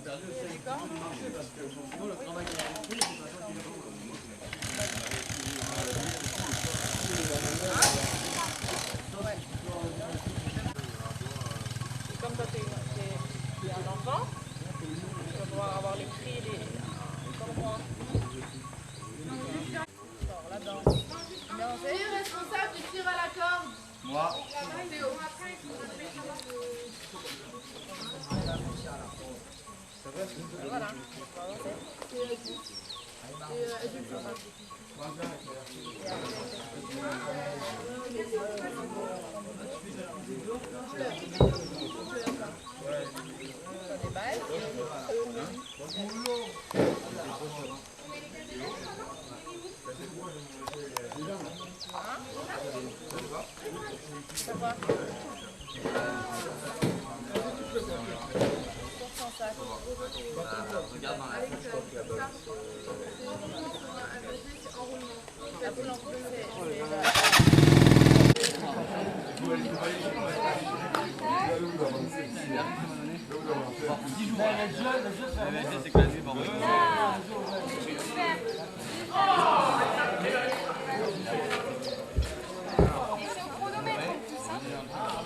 Comme toi, t'es un enfant, tu vas pouvoir avoir les prix, les cormois. Là-dedans. C'est responsable du tir à la corde. Moi. Théo. Voilà.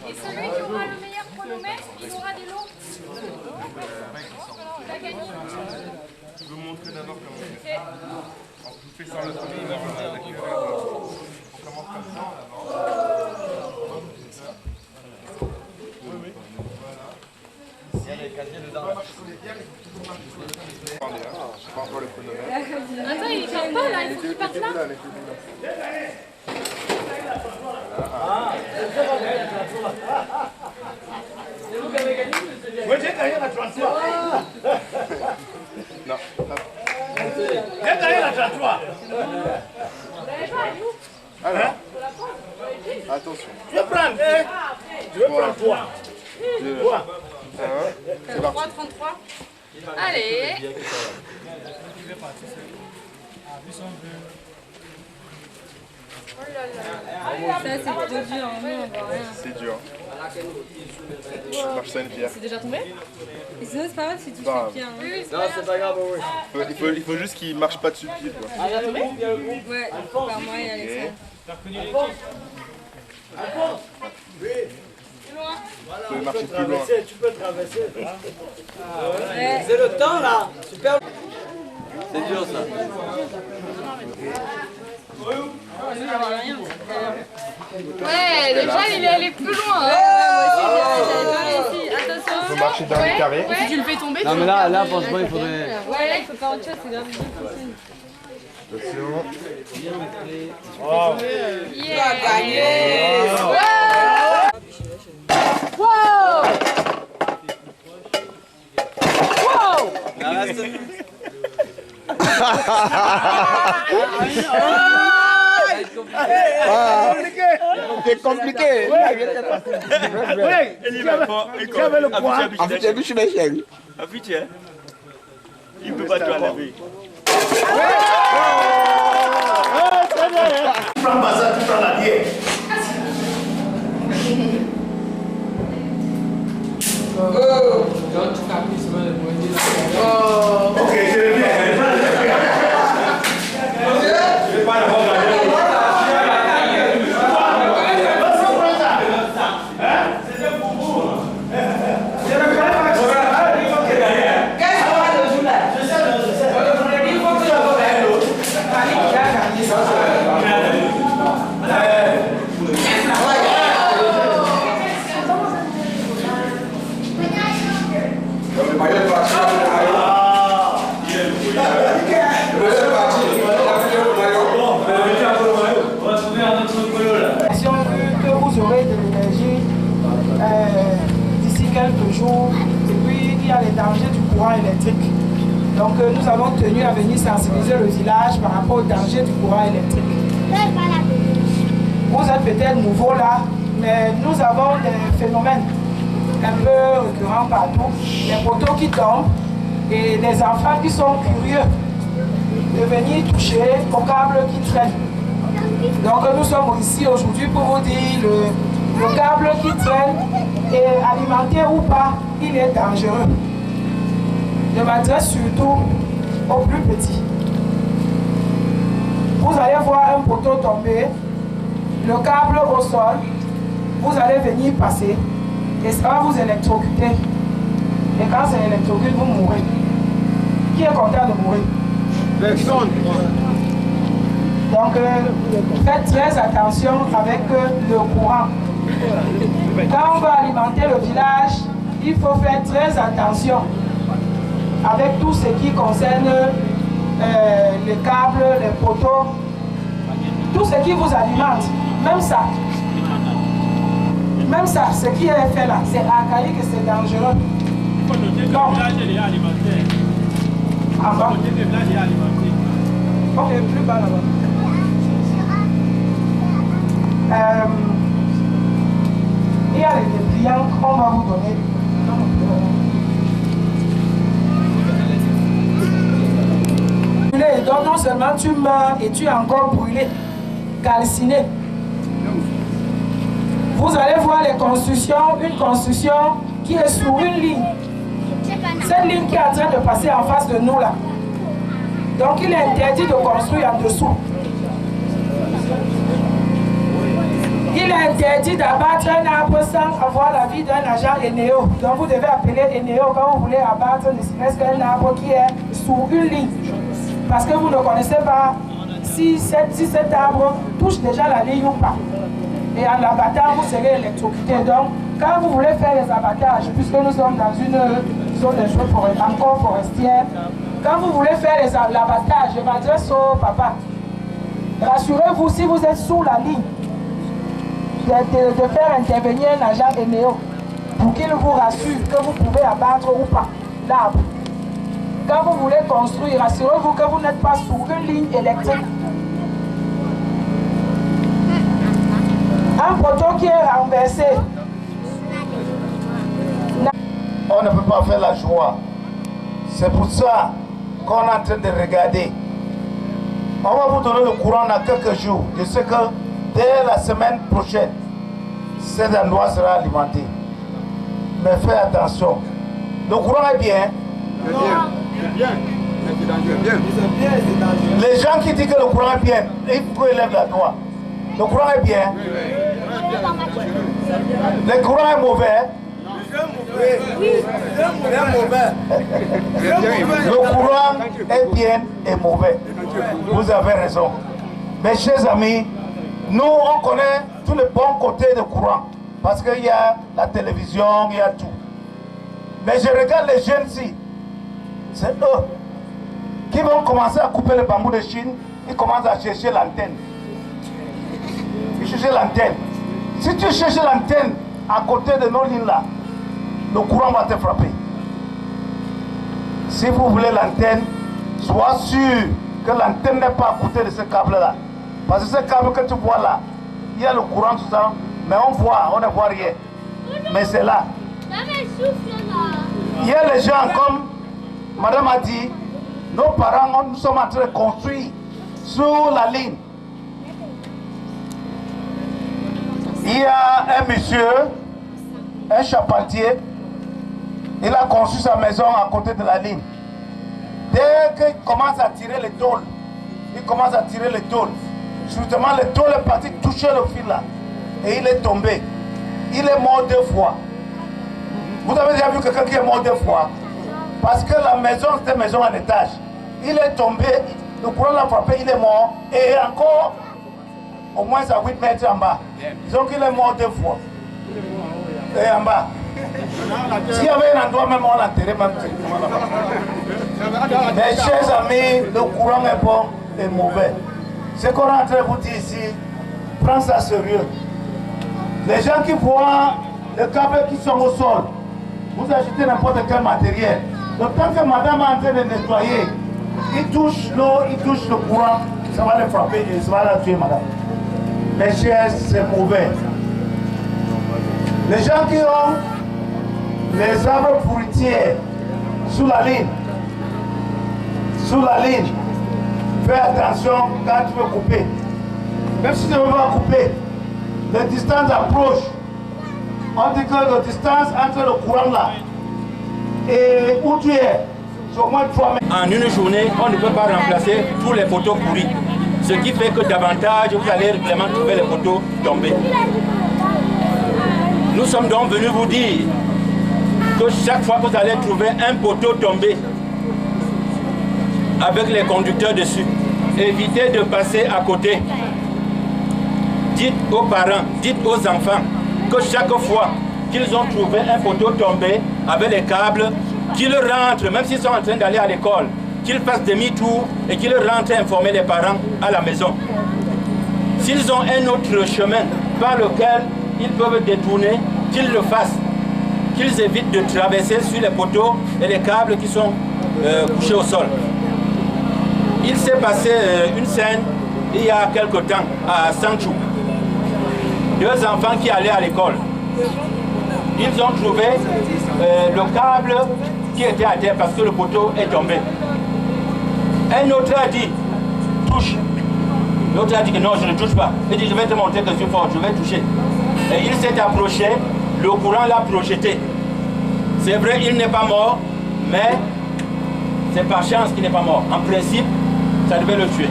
Et celui qui aura le meilleur chronomètre, il aura des lots. Il a gagné. Je vais vous montrer d'abord comment on fait. On fait sur le premier, on commence comme ça en avant. Oui, oui. Voilà. Il y a les casiers dedans. Je prends encore le chronomètre. Attends, il part pas là, il faut qu'il parte là. Moi j'ai gagné la 33. Non. J'ai gagné la 33. Alors, attention. Je vais prendre. Je vais prendre 3. 3. C'est parti. 33. Allez. Ça, c'est trop dur, nous, on voit rien. C'est dur. Marche ça une pierre. C'est déjà tombé? Et sinon, c'est pas grave si tu Pas fais bien. Hein. Non, c'est pas grave, oui. Il faut juste qu'il marche pas dessus le pied, quoi. Ah, il a tombé? Ouais, par moi et Alexandre. Vous pouvez marcher plus loin. Tu peux traverser. Ouais. C'est le temps là. Super. C'est dur ça. Ouais, déjà il est allé plus loin. Attention. Il faut marcher dans le carré. Si tu le fais tomber, Non mais là franchement il faudrait... Ouais, là, il faut faire autre chose, c'est grave. Attention. il a gagné. C'est compliqué. Oui, tu avais le poids. En fait, j'ai vu sur mes chaînes. Il ne peut pas te enlever. Tu prends pas ça, tu prends la bière. Ok, je vais bien. Je vais pas le regarder. électrique. Donc nous avons tenu à venir sensibiliser le village par rapport au danger du courant électrique. Vous êtes peut-être nouveau là, mais nous avons des phénomènes un peu récurrents partout. Les poteaux qui tombent et les enfants qui sont curieux de venir toucher au câble qui traîne. Donc nous sommes ici aujourd'hui pour vous dire le câble qui traîne, et alimenté ou pas, il est dangereux. Je m'adresse surtout aux plus petits. Vous allez voir un poteau tomber, le câble au sol, vous allez venir passer et ça va vous électrocuter. Et quand c'est électrocute, vous mourrez. Qui est content de mourir? Personne. Donc, faites très attention avec le courant. Quand on va alimenter le village, il faut faire très attention avec tout ce qui concerne les câbles, les poteaux, tout ce qui vous alimente, même ça, ce qui est fait là, c'est archaïque et c'est dangereux. Il faut noter que le village est déjà alimenté. Ah bon? Il faut noter que le village est alimenté. Ok, plus bas là-bas. Il y a les dépliants qu'on va vous donner. Donc non seulement tu meurs et tu es encore brûlé, calciné. Vous allez voir les constructions, une construction qui est sur une ligne. Cette ligne qui est en train de passer en face de nous là. Donc il est interdit de construire en dessous. Il est interdit d'abattre un arbre sans avoir l'avis d'un agent Eneo. Donc vous devez appeler Eneo quand vous voulez abattre ne serait-ce qu'un arbre qui est sur une ligne. Parce que vous ne connaissez pas si cet arbre touche déjà la ligne ou pas. Et en l'abattant, vous serez électrocuté. Donc, quand vous voulez faire les abattages, puisque nous sommes dans une zone de choses encore forestière, quand vous voulez faire l'abattage, je m'adresse au papa. Rassurez-vous, si vous êtes sous la ligne, de faire intervenir un agent Eneo pour qu'il vous rassure que vous pouvez abattre ou pas l'arbre. Quand vous voulez construire, assurez-vous que vous n'êtes pas sur une ligne électrique. Un poteau qui est renversé. On ne peut pas faire la joie. C'est pour ça qu'on est en train de regarder. On va vous donner le courant dans quelques jours. Je sais que dès la semaine prochaine, cet endroit sera alimenté. Mais faites attention. Le courant est bien. Bien. Les gens qui disent que le courant est bien, il faut qu'ils lèvent la doigt. Le courant est bien. Le courant est mauvais. Le courant est bien et mauvais. Vous avez raison. Mes chers amis, nous on connaît tous les bons côtés du courant. Parce qu'il y a la télévision, il y a tout. Mais je regarde les jeunes ici. C'est eux qui vont commencer à couper le bambou de Chine. Ils commencent à chercher l'antenne. Ils cherchent l'antenne. Si tu cherches l'antenne à côté de nos lignes là, le courant va te frapper. Si vous voulez l'antenne, sois sûr que l'antenne n'est pas à côté de ce câble là. Parce que ce câble que tu vois là, il y a le courant tout ça, mais on ne voit rien. Mais c'est là. Il y a les gens comme Madame a dit, nos parents, nous sommes en train de construire sur la ligne. Il y a un monsieur, un charpentier, il a construit sa maison à côté de la ligne. Dès qu'il commence à tirer les tôles, justement le tôle est parti toucher le fil là, et il est tombé. Il est mort 2 fois. Vous avez déjà vu quelqu'un qui est mort 2 fois? Parce que la maison, c'était une maison en étage. Il est tombé, le courant l'a frappé, il est mort. Et encore, au moins à 8 mètres en bas. Disons qu'il est mort 2 fois. Et en bas. S'il y avait un endroit, même on l'enterrait même. Mes chers amis, le courant est bon et mauvais. Ce qu'on est en train de vous dire ici, prends ça sérieux. Les gens qui voient les câbles qui sont au sol, vous achetez n'importe quel matériel. Le temps que madame est en train de nettoyer, il touche l'eau, il touche le courant, ça va le frapper et ça va la tuer, madame. Mes chers, c'est mauvais. Les gens qui ont les arbres fruitiers sous la ligne, fais attention quand tu veux couper. Même si tu ne veux pas couper, la distance approche. On dit que la distance entre le courant là et où tu es, c'est au moins 3 mètres. En une journée, on ne peut pas remplacer tous les poteaux pourris. Ce qui fait que davantage, vous allez vraiment trouver les poteaux tombés. Nous sommes donc venus vous dire que chaque fois que vous allez trouver un poteau tombé avec les conducteurs dessus, évitez de passer à côté. Dites aux parents, dites aux enfants que chaque fois qu'ils ont trouvé un poteau tombé avec les câbles, qu'ils rentrent, même s'ils sont en train d'aller à l'école, qu'ils fassent demi-tour et qu'ils rentrent informer les parents à la maison. S'ils ont un autre chemin par lequel ils peuvent détourner, qu'ils le fassent. Qu'ils évitent de traverser sur les poteaux et les câbles qui sont couchés au sol. Il s'est passé une scène il y a quelque temps à Sanchou. 2 enfants qui allaient à l'école. Ils ont trouvé le câble qui était à terre parce que le poteau est tombé. Un autre a dit, touche. L'autre a dit que non, je ne touche pas. Il dit, je vais te montrer que je suis fort, je vais toucher. Et il s'est approché, le courant l'a projeté. C'est vrai, il n'est pas mort, mais c'est par chance qu'il n'est pas mort. En principe, ça devait le tuer.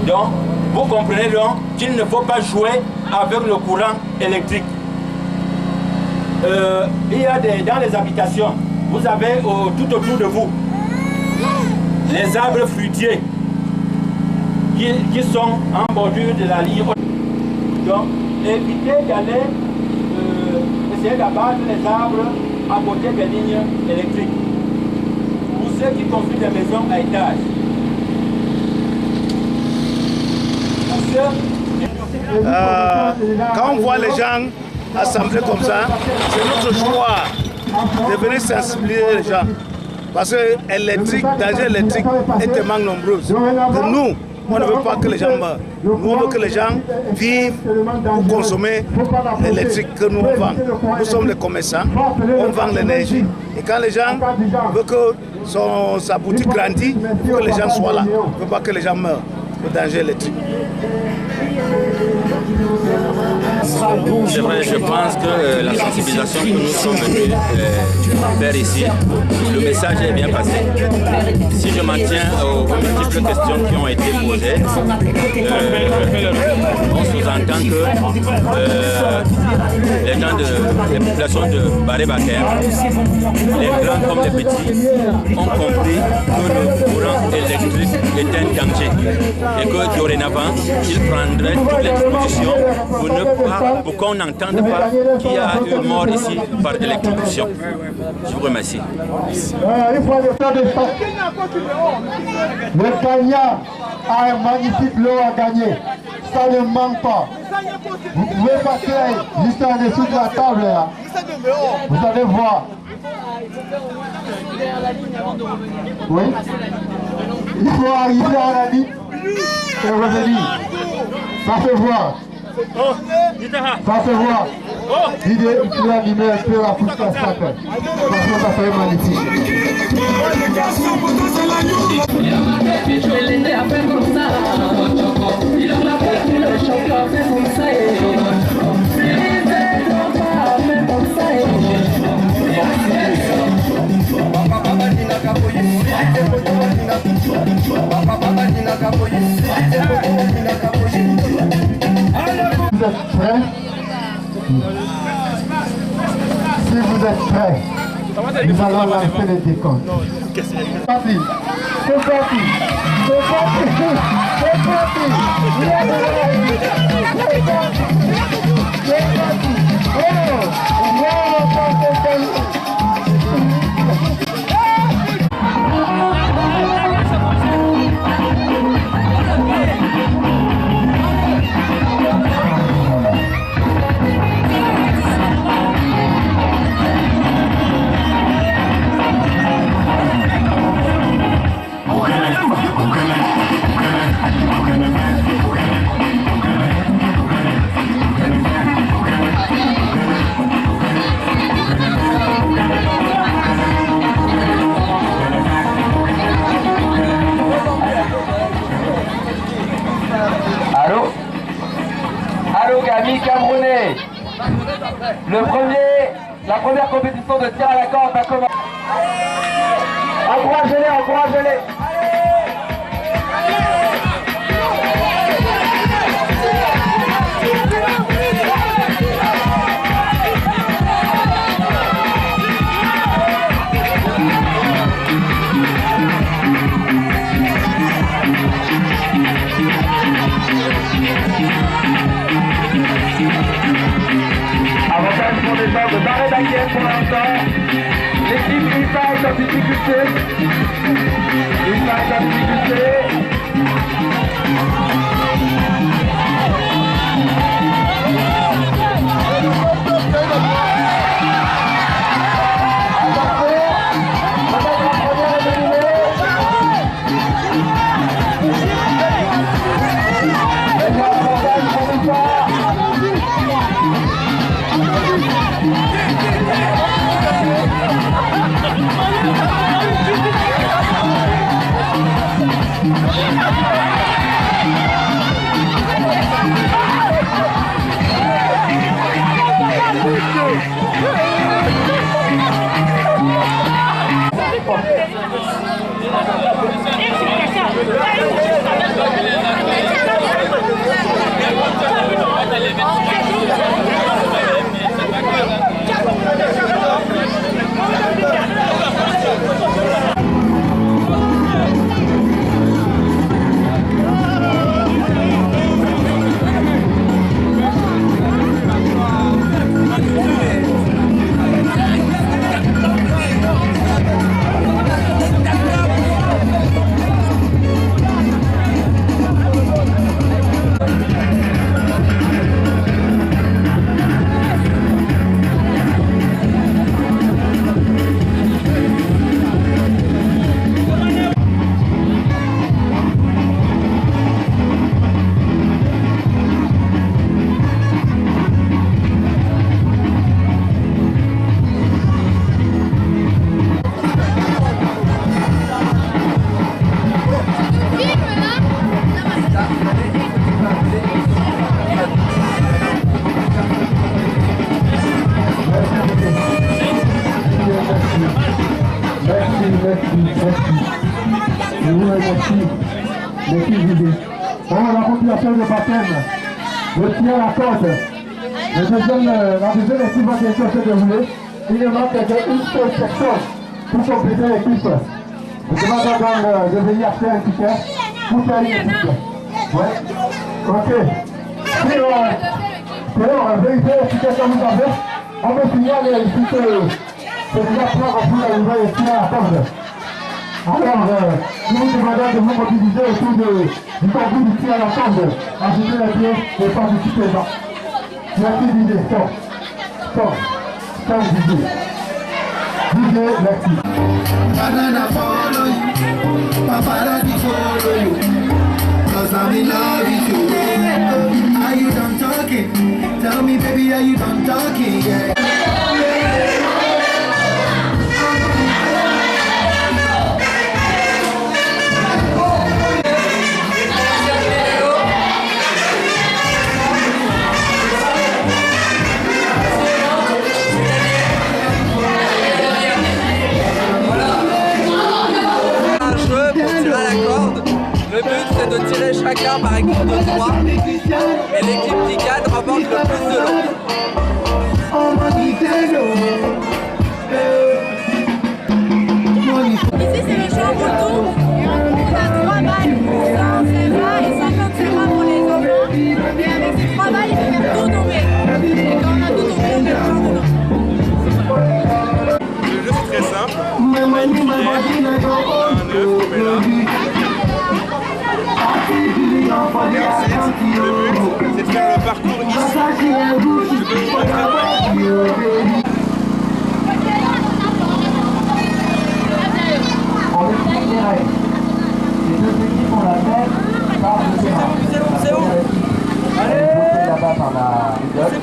Donc, vous comprenez donc qu'il ne faut pas jouer avec le courant électrique. Il y a dans les habitations, vous avez tout autour de vous les arbres fruitiers qui sont en bordure de la ligne. Donc, évitez d'aller essayer d'abattre les arbres à côté des lignes électriques. Pour ceux qui construisent des maisons à étage. Quand on voit les gens assemblés comme ça, c'est notre choix de venir sensibiliser les gens. Parce que l'électrique, danger électrique est tellement nombreuse que nous, on ne veut pas que les gens meurent. Nous, on veut que les gens vivent pour consommer l'électrique que nous vendons. Nous sommes les commerçants, on vend l'énergie. Et quand les gens veulent que sa boutique grandisse, il faut que les gens soient là. On ne veut pas que les gens meurent. Le danger électrique. C'est vrai, je pense que la sensibilisation que nous sommes venus faire ici, le message est bien passé. Si je m'en tiens aux multiples questions qui ont été posées, on sous-entend que les gens les populations de Baré-Baker, les grands comme les petits, ont compris que le courant électrique est un danger et que dorénavant, ils prendraient toutes les dispositions pour qu'on n'entende pas qu'il y a eu mort ici par électrocution. Je vous remercie. Le gagnant a un magnifique lot à gagner. Ça ne manque pas. Vous pouvez passer juste en dessous de la table là. Vous allez voir. Oui. Il faut arriver à la ligne et revenir. Ça se voit. Ça se voit. L'idée, il faut animer un peu la pousse à ça. Franchement, ça fait magnifique. Vous êtes prêts? Si vous êtes prêts, nous allons lancer les décomptes. C'est parti. C'est parti. C'est parti. C'est parti. C'est parti. C'est parti. Camerounais. La première compétition de tir à la corde a commencé. Encouragez-les, encouragez-les. Avantage pour les gens de Barret d'Aguet pour l'instant. L'équipe IFA est en difficulté. IFA est en difficulté. La population de Bakken retient la corde. La deuxième équipe va bien sûr se dérouler. Il ne manque qu'une seule personne pour compléter l'équipe. Je demande à Madame de venir faire un ticket pour faire une équipe. Ouais. Ok. Pour vérifier les tickets que vous avez, on me signale ici que c'est déjà prêt pour arriver ici à la corde. Alors, nous vous demandons de vous mobiliser autour du concours du tir à la corde. Ajoutez les pieds et participez là. Merci Didier, stop. Stop. Stop Didier. Didier, merci. Banana follow you, paparazzi follow you, 'cause I'm in love with you. Are you done talking? Tell me baby, are you done talking? Yeah. De tirer chacun par équipe de 3 et l'équipe qui gagne remporte le plus de l'eau. Ici c'est le champ retour. On a 3 balles, 100 CFA et 50 CFA pour les enfants. Et avec ces 3 balles, il faut faire tout tomber. Et quand on a tout tombé, on met le champ dedans. Le jeu c'est très simple. On met un œuf, on met là. Le but, c'est de faire le parcours ici. Je peux vous montrer On expliquerait. Les deux équipes ont la même part de terrain. C'est où? Allez là-bas par la rigotte.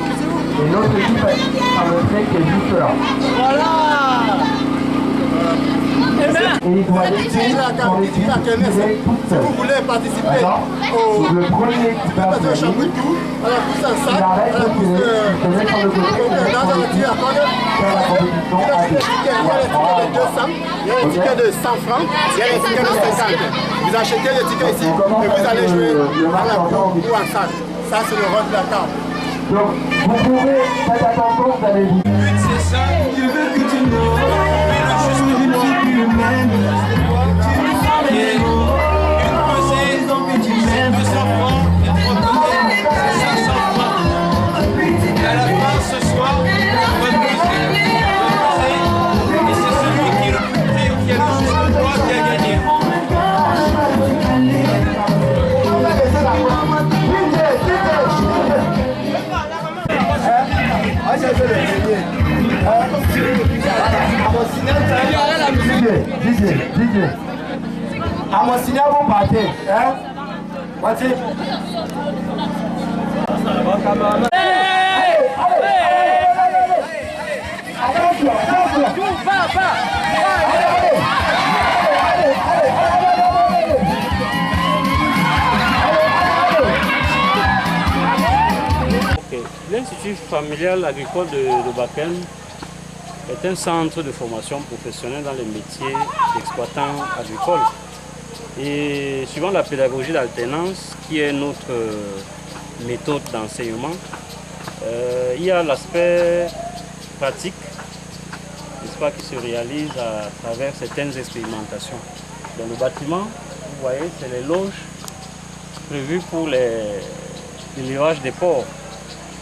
Et l'autre équipe par le trait qui est juste là. Voilà. Et il doit laisser son équipe toute seule. Si vous voulez participer le premier qui va passer au champ de tout, à la pousse en sac, à la pousse dans un tir à corde. faire la compétition à deux. Il y a les tickets de 200, il y a les tickets de 100 francs, il y a les tickets de 50. Vous achetez les tickets ici et vous allez jouer dans la cour ou en salle. Ça, c'est le rôle de la table. Donc, vous pouvez, faites attention, vous allez vous. C'est ça, je veux que tu me je ne suis plus humaine. À la fin ce soir, on va poser, et c'est celui qui a le juste droit qui a gagné. À mon signal, vous partez. Hein? Voici. L'Institut familial agricole de Bakem est un centre de formation professionnelle dans les métiers d'exploitant agricole. Et suivant la pédagogie d'alternance, qui est notre méthode d'enseignement, il y a l'aspect pratique, n'est-ce pas, qui se réalise à travers certaines expérimentations. Dans le bâtiment, vous voyez, c'est les loges prévues pour l'élevage des porcs.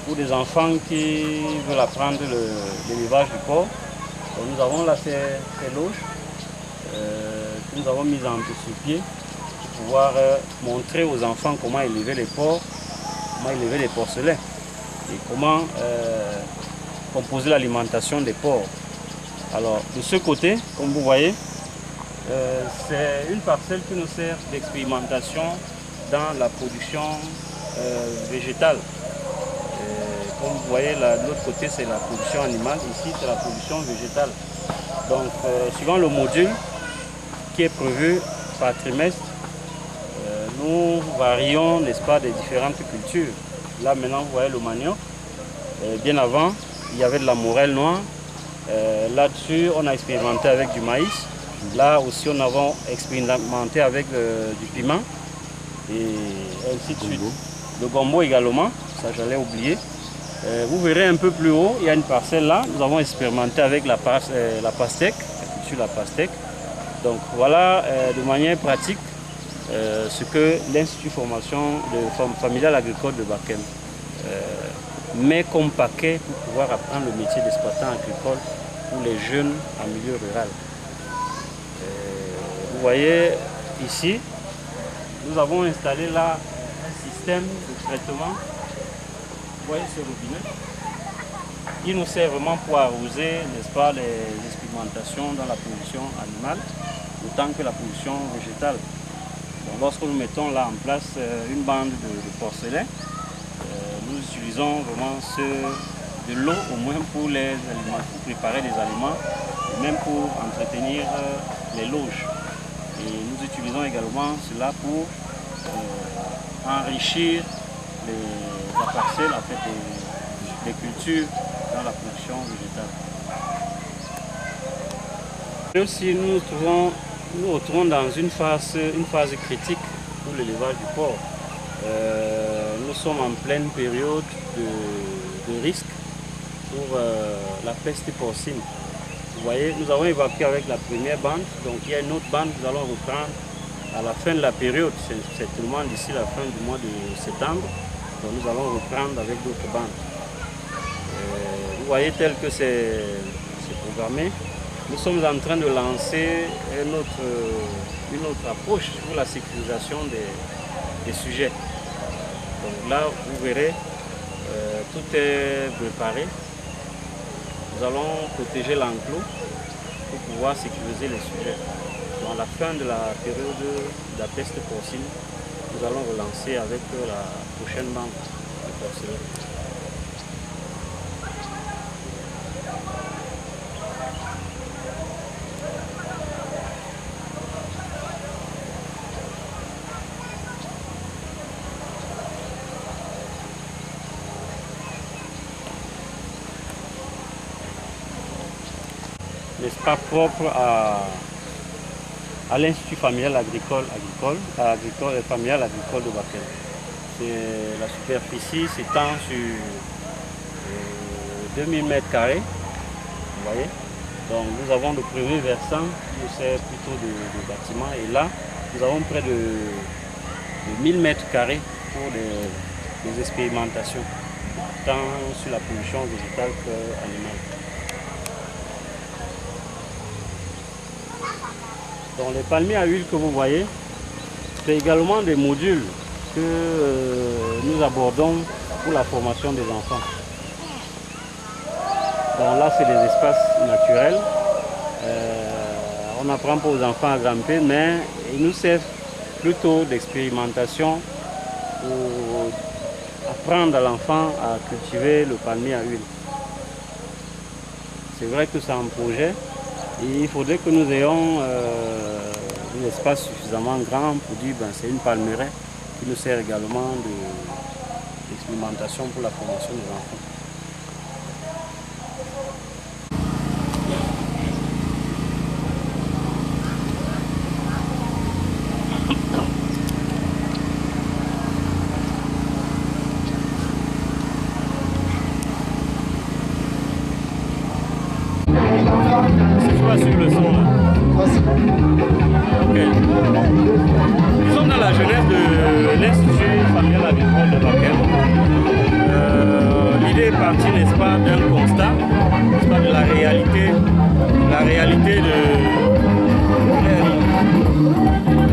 Pour des enfants qui veulent apprendre l'élevage du porc. Donc nous avons là ces loges que nous avons mises sur pied pour pouvoir montrer aux enfants comment élever les porcs, comment élever les porcelets et comment composer l'alimentation des porcs. Alors de ce côté, comme vous voyez, c'est une parcelle qui nous sert d'expérimentation dans la production végétale. Comme vous voyez, de l'autre côté, c'est la production animale. Ici, c'est la production végétale. Donc, suivant le module qui est prévu par trimestre, nous varions, n'est-ce pas, des différentes cultures. Là, maintenant, vous voyez le manioc. Bien avant, il y avait de la morelle noire. Là-dessus, on a expérimenté avec du maïs. Là aussi, on a expérimenté avec du piment. Et ainsi de suite. Le gombo également, ça j'allais oublier. Vous verrez un peu plus haut, il y a une parcelle là. Nous avons expérimenté avec la pastèque, sur la pastèque. Donc voilà de manière pratique ce que l'Institut formation familiale agricole de Bakem met comme paquet pour pouvoir apprendre le métier d'exploitant agricole pour les jeunes en milieu rural. Vous voyez ici, nous avons installé là un système de traitement. Vous voyez ce robinet, il nous sert vraiment pour arroser, n'est-ce pas, les expérimentations dans la production animale, autant que la production végétale. Donc, lorsque nous mettons là en place une bande de porcelain, nous utilisons vraiment de l'eau au moins pour les aliments, pour préparer des aliments, et même pour entretenir les loges. Et nous utilisons également cela pour enrichir la parcelle, en fait, des cultures dans la production végétale. Et aussi, nous retrouvons dans une phase critique pour l'élevage du porc. Nous sommes en pleine période de risque pour la peste porcine. Vous voyez, nous avons évacué avec la première bande, donc il y a une autre bande que nous allons reprendre à la fin de la période, certainement d'ici la fin du mois de septembre. Donc nous allons reprendre avec d'autres bandes. Vous voyez tel que c'est programmé. Nous sommes en train de lancer une autre approche pour la sécurisation des sujets. Donc là, vous verrez, tout est préparé. Nous allons protéger l'enclos pour pouvoir sécuriser les sujets. Donc à la fin de la période de la peste porcine, nous allons relancer avec la prochaine bande de porcelaine. n'est-ce pas, propre à l'Institut familial agricole familial agricole de Bakel. La superficie s'étend sur 2000 m², vous voyez. Donc nous avons le premier versant qui nous sert plutôt de bâtiment, et là nous avons près de 1000 m² pour des expérimentations, tant sur la pollution végétale qu'animale. Donc les palmiers à huile que vous voyez, c'est également des modules que nous abordons pour la formation des enfants. Donc là, c'est des espaces naturels. On n'apprend pas aux enfants à grimper, mais ils nous servent plutôt d'expérimentation pour apprendre à l'enfant à cultiver le palmier à huile. C'est vrai que c'est un projet et il faudrait que nous ayons un espace suffisamment grand pour dire que c'est une palmeraie qui nous sert également d'expérimentation pour la formation des enfants. Sur le son là. Ok. Nous sommes dans la jeunesse de l'Institut familial agricole de Bakel. L'idée est partie, n'est-ce pas, d'un constat, n'est-ce pas, de la réalité de...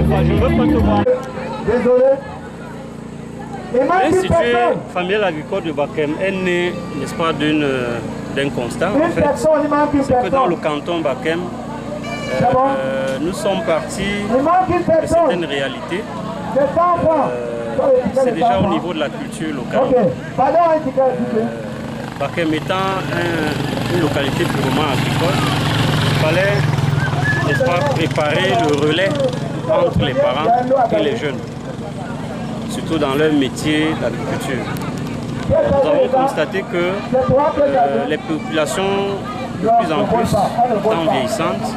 Enfin, je ne veux pas te voir. Désolé. L'Institut familial agricole de Bakel est né, n'est-ce pas, d'un constat. En fait, c'est que dans le canton Bakel, nous sommes partis de certaines réalités. C'est déjà au niveau de la culture locale. Bakel étant une localité purement agricole, il fallait, n'est-ce pas, préparer le relais entre les parents et les jeunes, surtout dans leur métier d'agriculture. Nous avons constaté que les populations de plus en plus étant vieillissantes,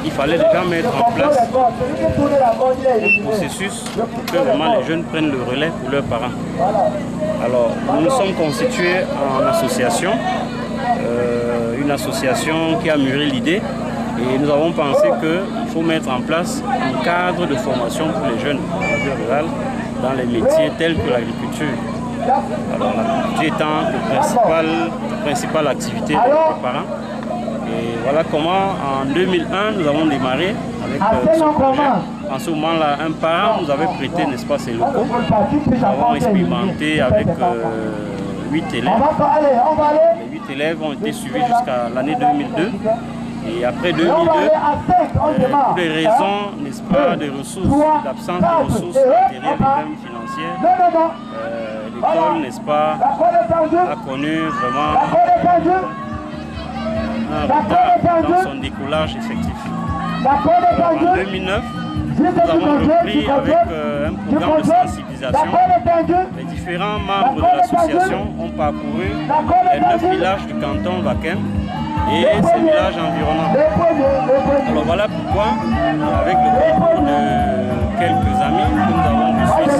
il fallait déjà mettre en place un processus pour que vraiment les jeunes prennent le relais pour leurs parents. Alors, nous nous sommes constitués en association, une association qui a mûri l'idée, et nous avons pensé qu'il faut mettre en place un cadre de formation pour les jeunes en milieu rural dans les métiers tels que l'agriculture. Alors, l'agriculture étant la principale activité des parents. Et voilà comment en 2001 nous avons démarré avec ce projet. En ce moment-là, un parent nous avait prêté, n'est-ce pas, ses locaux. Nous avons expérimenté avec 8 élèves. Les 8 élèves ont été suivis jusqu'à l'année 2002. Et après 2002, pour des raisons, n'est-ce pas, de ressources, d'absence de ressources matérielles et même financières, l'école, n'est-ce pas, a connu vraiment un retard dans son décollage effectif. Alors, en 2009, nous avons repris avec un programme de sensibilisation. Les différents membres de l'association ont parcouru les 9 villages du canton Bakel et ces villages environnants. Alors voilà pourquoi, avec le concours de quelques amis que nous avons reçus ici,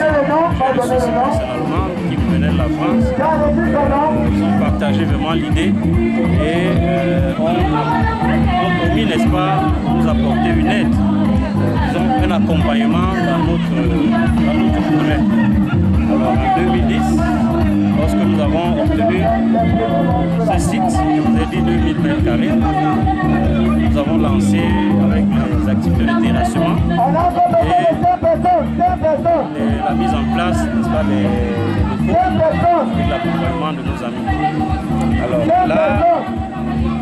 j'ai reçu ici personnellement, qui venaient de la France, ils ont partagé vraiment l'idée et ont promis, n'est-ce pas, nous apporter une aide, disons un accompagnement dans notre projet. Alors en 2010, lorsque nous avons obtenu ce site, je vous ai dit 2000 m², nous avons lancé avec les activités de terrassement et la mise en place, n'est-ce pas, des locaux et l'accompagnement de nos amis. Alors là,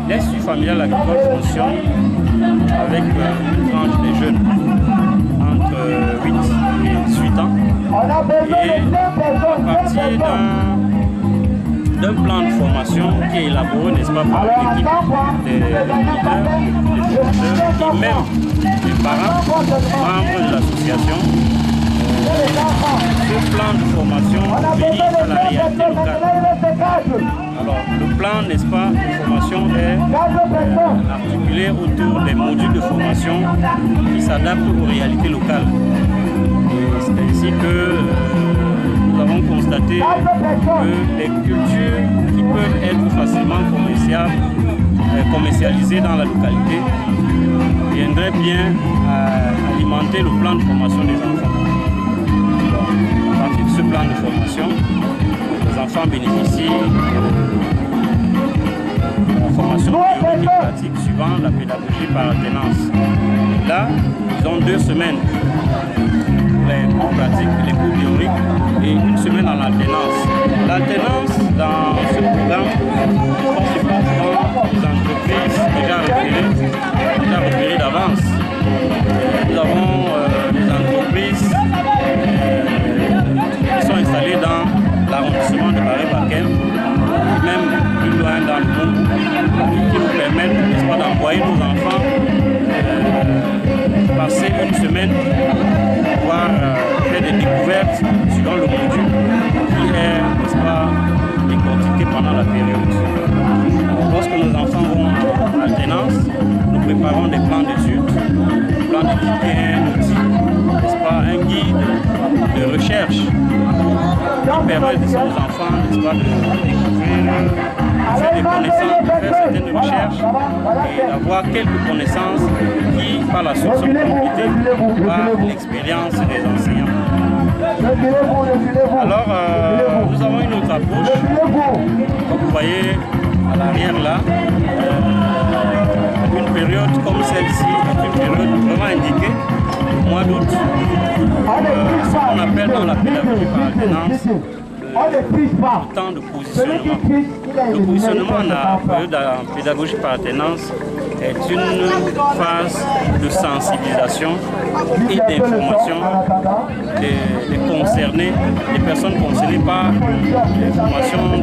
l'Institut familial agricole fonctionne avec une tranche des jeunes entre 8 et 18 ans et à partir d'un plan de formation qui est élaboré, n'est-ce pas, par l'équipe des leaders, et même des parents, membres de l'association, Ce plan de formation obéit à la réalité locale. Alors, le plan, n'est-ce pas, de formation est articulé autour des modules de formation qui s'adaptent aux réalités locales. C'est ainsi que nous avons constaté que les cultures qui peuvent être facilement commercialisées dans la localité viendraient bien alimenter le plan de formation des enfants. À partir de ce plan de formation, les enfants bénéficient de la formation théorique et pratique suivant la pédagogie par alternance. Là, ils ont 2 semaines pour les cours pratiques, les cours théoriques et 1 semaine en alternance. L'alternance dans ce programme, se passe dans les entreprises déjà repérées d'avance. Nous avons des entreprises qui sont installées dans l'arrondissement de Barré-Bakem, même plus loin dans le monde, qui nous permettent d'envoyer nos enfants passer 1 semaine pour pouvoir faire des découvertes suivant le module qui est, n'est-ce pas, décortiqué pendant la période. Lorsque nos enfants vont en alternance, nous préparons des plans d'études, plans d'études qui est un outil, n'est-ce pas, un guide de recherche qui permet aux enfants, n'est-ce pas, de découvrir, de faire des connaissances, de faire certaines recherches et d'avoir quelques connaissances qui, par la suite, sont complétées par l'expérience des enseignants. Alors, nous avons une autre approche. Comme vous voyez à l'arrière là, une période comme celle-ci est une période vraiment indiquée, au mois d'août, ce qu'on appelle dans la pédagogie par alternance le temps de positionnement. Le positionnement en pédagogie par alternance est une phase de sensibilisation et d'information des concernés, des personnes concernées par les formations de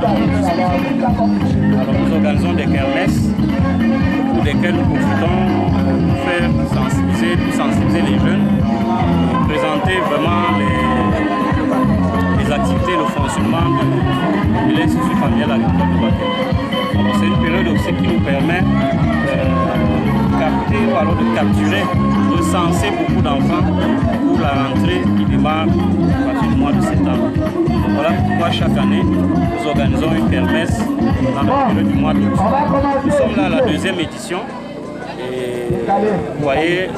Alors nous organisons des kermesses pour lesquelles nous profitons pour faire sensibiliser les jeunes, présenter vraiment les activités, le fonctionnement de l'Institut familial agricole de Bakel. Alors c'est une période aussi qui nous permet de capturer, de censer beaucoup d'enfants pour la rentrée qui démarre à partir du mois de septembre. Donc voilà pourquoi chaque année nous organisons une kermesse dans la période du mois d'août. Nous sommes là à la 2e édition et vous voyez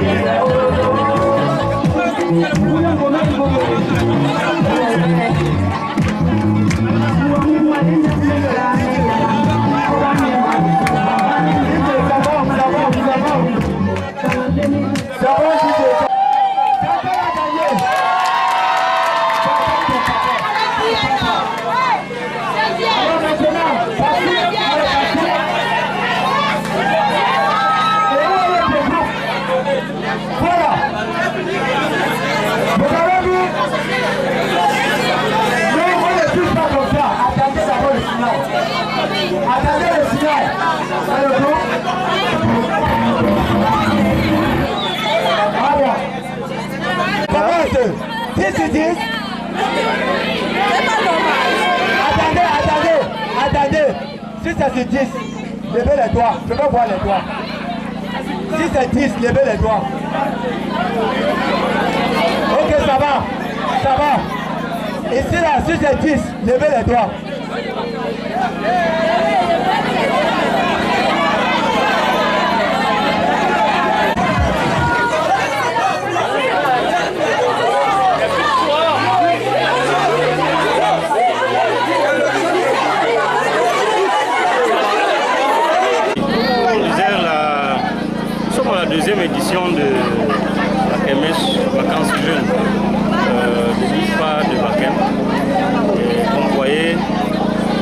Yeah. signal. Attendez le signal. C'est le groupe. Voilà. Commence. 10 sur 10. C'est pas normal. Attendez. Si c'est sur 10, levez les doigts. Je veux voir les doigts. Si c'est 10, levez les doigts. Ok, ça va. Ici là, si c'est 10, levez les doigts. Nous sommes à la deuxième édition de la Kermesse Vacances Jeunes de l'IFA de Bakem. Comme vous voyez,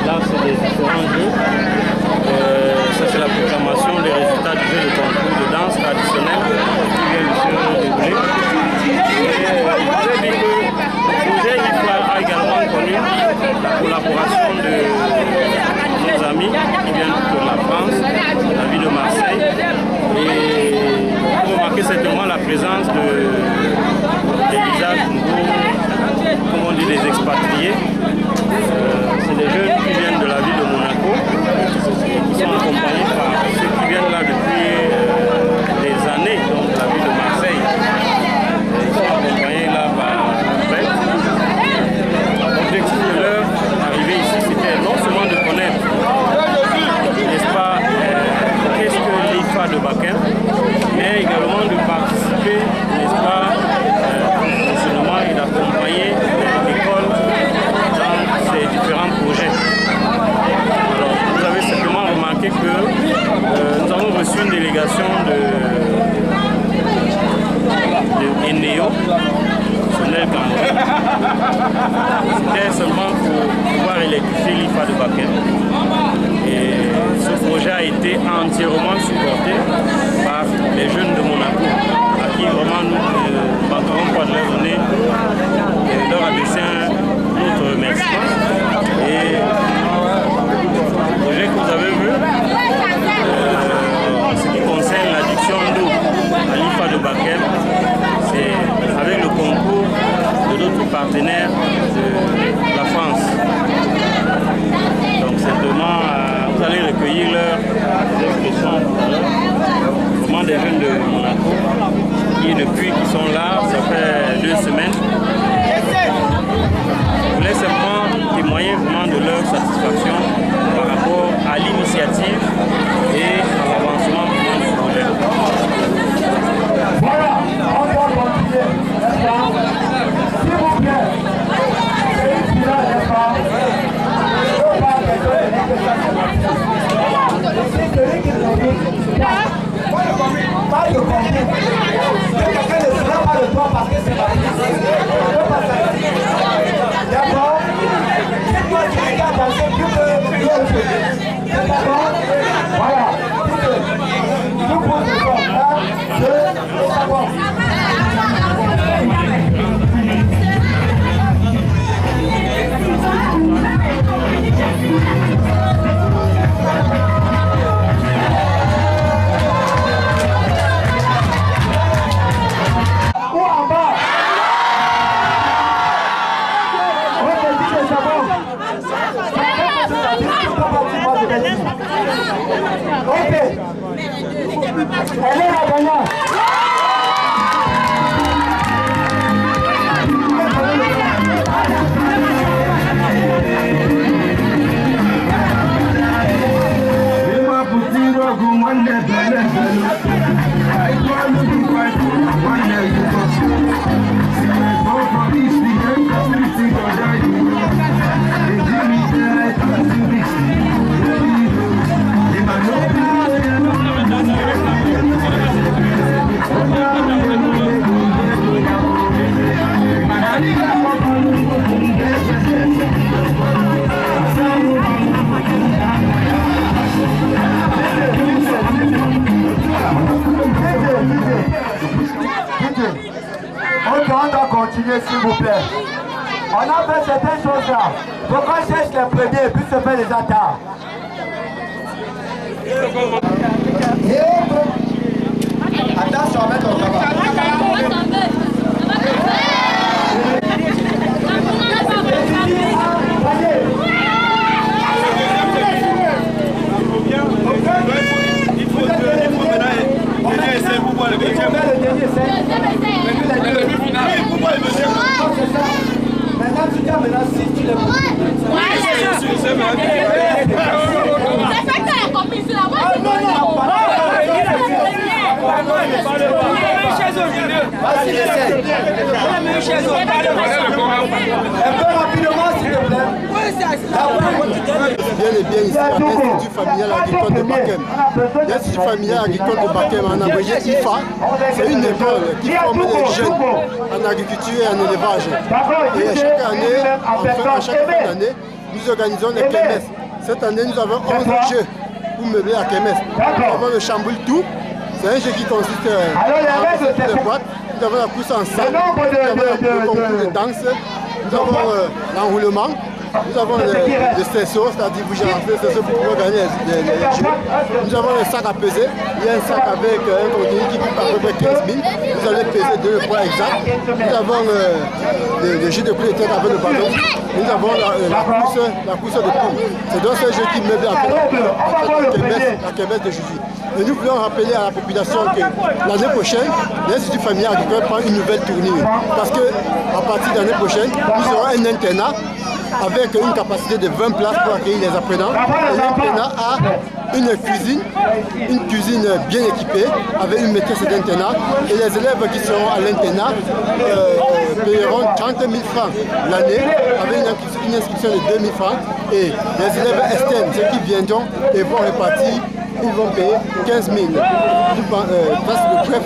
là c'est des différents jeux. Ça c'est la proclamation des résultats du jeu de concours de danse traditionnelle qui vient de se dérouler. Le projet IFA a également connu la collaboration de nos amis qui viennent de la France, de la ville de Marseille. Et vous remarquez certainement la présence des visages nouveaux, comme on dit, des expatriés. C'est des jeunes qui viennent de la ville de Monaco, qui sont accompagnés par ceux qui viennent là depuis des années, donc de la ville de Marseille. Ils sont accompagnés là par Bête. L'objectif de leur arrivée ici, c'était non seulement de connaître, n'est-ce pas, qu'est-ce que l'IFA de Bakem, mais également de participer, n'est-ce pas, au fonctionnement et d'accompagner l'école dans ses différents projets. Alors, vous avez simplement remarqué que nous avons reçu une délégation de Eneo, Sonel Cameroun. C'était seulement pour pouvoir électrifier l'IFA de Bakem. Et ce projet a été entièrement supporté par les jeunes de Monaco, à qui vraiment nous ne manquerons pas de leur donner, leur adresser notre remerciement. Et le projet que vous avez vu, en ce qui concerne l'adduction d'eau à l'IFA de Bakem, c'est avec le concours de d'autres partenaires de la France. Donc simplement, vous allez recueillir leurs expressions, vraiment des jeunes de Monaco qui depuis qu'ils sont là, ça fait 2 semaines. Je voulais simplement témoigner vraiment de leur satisfaction par rapport à l'initiative et à l'avancement du projet. Voilà, on doit continuer, n'est-ce pas? S'il vous plaît, c'est une finale, n'est-ce pas? Pas de concours. Quelqu'un ne sera pas de toi parce que c'est la vie. D'accord? C'est toi qui regardes dans ce but de l'autre. D'accord? Voilà. Nous pouvons faire 1, 2, 3. Ok. Elle est la gagnante. On doit continuer, s'il vous plaît. On a fait certaines choses là. Pourquoi cherche les en premier, puis se fait les attaques. Attention à mettre au travail. Maintenant tu dis maintenant si tu les Bien et bien ici à l'Institut familial agricole de Bakem. L'Institut familial agricole de Bakem, en abrégé IFA, c'est une école qui forme les jeunes en agriculture et en élevage. Et chaque année, à chaque fin d'année, nous organisons les kermesses. Cette année, nous avons 11 jeux pour meubler la kermesse. Nous avons le chamboule tout. C'est un jeu qui consiste à renverser les boîtes. Nous avons la course en salle. Nous avons le concours de danse. Nous avons l'enroulement. Nous avons le cerceau, c'est-à-dire vous gérez le cerceau pour pouvoir gagner les jeux. Nous avons le sac à peser. Il y a un sac avec un contenu qui coûte à peu près 15 000. Vous allez peser le poids exact. Nous avons le jeu de coups de tête avec le ballon. Nous avons la course de poule. C'est donc ce jeu qui meuble la kermesse de Juju. Et nous voulons rappeler à la population que l'année prochaine, l'Institut familial agricole prend une nouvelle tournure. Parce qu'à partir de l'année prochaine, nous aurons un internat avec une capacité de 20 places pour accueillir les apprenants. Et l'internat a une cuisine bien équipée avec une maîtresse d'internat. Et les élèves qui seront à l'internat payeront 30 000 francs l'année avec une inscription de 2 000 francs. Et les élèves externes, ceux qui viendront et vont répartir, ils vont payer 15 000. C'est le bref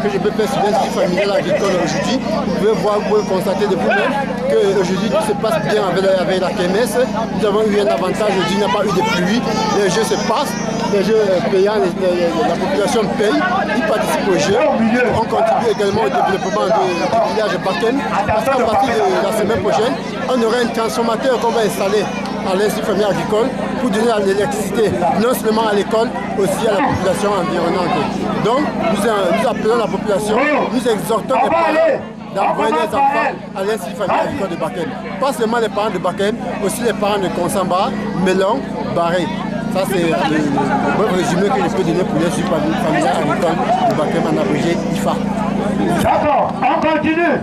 que je peux faire sur l'Institut familial agricole aujourd'hui. Vous pouvez voir, vous pouvez constater de vous-même qu'aujourd'hui tout se passe bien avec la kermesse. Nous avons eu un avantage, aujourd'hui il n'y a pas eu de pluie, les jeux se passent, les jeux payants, la population paye, ils participent aux jeux. On contribue également au développement du village Bakem, parce qu'à partir de la semaine prochaine, on aura un transformateur qu'on va installer à l'Institut familial agricole pour donner l'électricité non seulement à l'école, aussi à la population environnante. Donc nous appelons la population, nous exhortons les parents d'envoyer les enfants à l'Institut familial agricole de Bakem. Pas seulement les parents de Bakem, aussi les parents de Consamba, Melon, Barré. Ça c'est le bref résumé que je peux donner pour l'Institut familial agricole de Bakem en abrégé IFA. D'accord, on continue.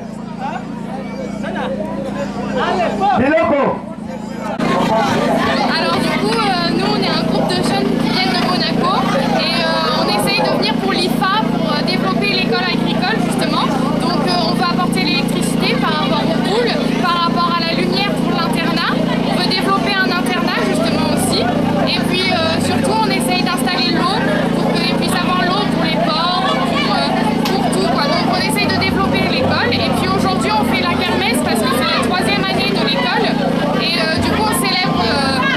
Alors du coup, nous on est un groupe de jeunes qui viennent de Monaco et on essaye de venir pour l'IFA pour développer l'école agricole justement. Donc on veut apporter l'électricité par rapport aux poules, par rapport à la lumière pour l'internat. On veut développer un internat justement aussi. Et puis surtout on essaye d'installer l'eau pour qu'ils puissent avoir l'eau pour les porcs, pour tout quoi. Donc on essaye de développer l'école et puis aujourd'hui on fait la kermesse parce que c'est la 3e année de l'école. Et du coup, on célèbre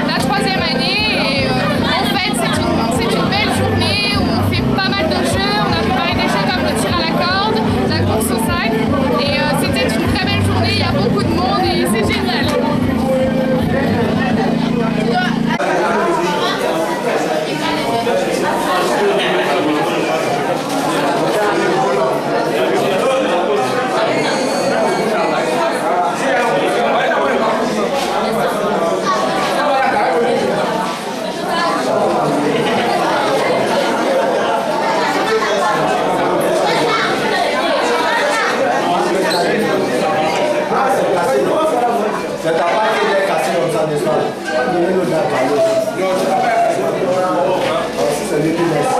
la 3e année et en fait, c'est une belle journée où on fait pas mal de jeux. On a préparé des jeux comme le tir à la corde, la course au sac. Et c'était une très belle journée, il y a beaucoup de monde et c'est génial. C'est ta part qui est cassée comme ça, n'est-ce pas? Il est là, c'est lui qui laisse.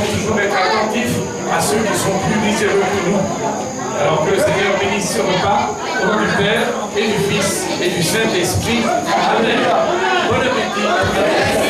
façon toujours d'être attentifs à ceux qui sont plus miséreux que nous. Alors que le Seigneur bénisse ce repas, au nom du Père, et du Fils, et du Saint-Esprit. Amen. Bon appétit.